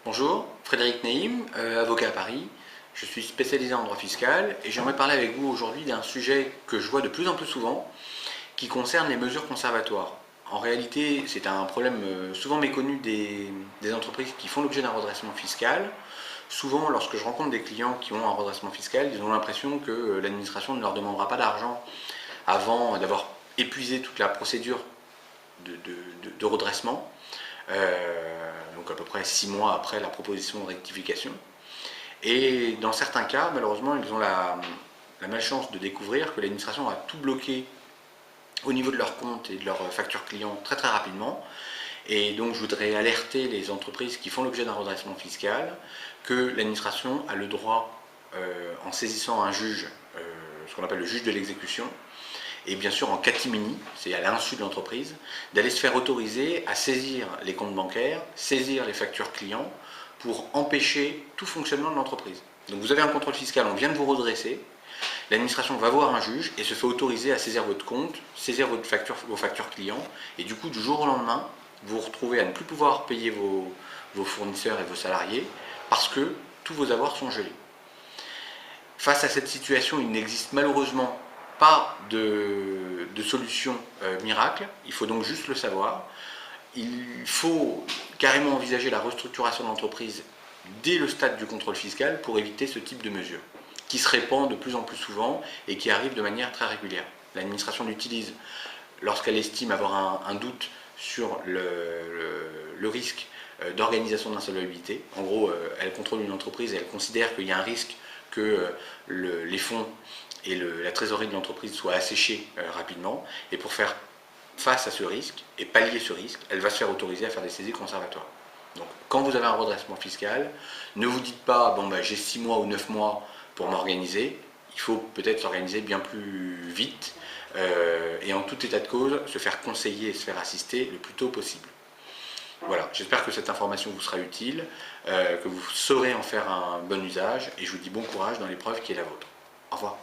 Bonjour, Frédéric Nehim, avocat à Paris. Je suis spécialisé en droit fiscal et j'aimerais parler avec vous aujourd'hui d'un sujet que je vois de plus en plus souvent qui concerne les mesures conservatoires. En réalité, c'est un problème souvent méconnu des entreprises qui font l'objet d'un redressement fiscal. Souvent, lorsque je rencontre des clients qui ont un redressement fiscal, ils ont l'impression que l'administration ne leur demandera pas d'argent avant d'avoir épuisé toute la procédure de redressement, donc à peu près 6 mois après la proposition de rectification. Et dans certains cas, malheureusement, ils ont la malchance de découvrir que l'administration a tout bloqué au niveau de leur compte et de leur facture client très très rapidement. Et donc je voudrais alerter les entreprises qui font l'objet d'un redressement fiscal que l'administration a le droit, en saisissant un juge, ce qu'on appelle le juge de l'exécution, et bien sûr en catimini, c'est à l'insu de l'entreprise, d'aller se faire autoriser à saisir les comptes bancaires, saisir les factures clients, pour empêcher tout fonctionnement de l'entreprise. Donc vous avez un contrôle fiscal, on vient de vous redresser, l'administration va voir un juge et se fait autoriser à saisir votre compte, saisir vos factures clients, et du coup du jour au lendemain, vous vous retrouvez à ne plus pouvoir payer vos fournisseurs et vos salariés parce que tous vos avoirs sont gelés. Face à cette situation, il n'existe malheureusement pas de solution miracle, il faut donc juste le savoir. Il faut carrément envisager la restructuration de l'entreprise dès le stade du contrôle fiscal pour éviter ce type de mesures, qui se répand de plus en plus souvent et qui arrive de manière très régulière. L'administration l'utilise lorsqu'elle estime avoir un doute sur le risque d'organisation d'insolvabilité. En gros, elle contrôle une entreprise et elle considère qu'il y a un risque que les fonds et la trésorerie de l'entreprise soient asséchés rapidement. Et pour faire face à ce risque et pallier ce risque, elle va se faire autoriser à faire des saisies conservatoires. Donc quand vous avez un redressement fiscal, ne vous dites pas bon j'ai 6 mois ou 9 mois pour m'organiser. Il faut peut-être s'organiser bien plus vite et en tout état de cause se faire conseiller et se faire assister le plus tôt possible. Voilà, j'espère que cette information vous sera utile, que vous saurez en faire un bon usage et je vous dis bon courage dans l'épreuve qui est la vôtre. Au revoir.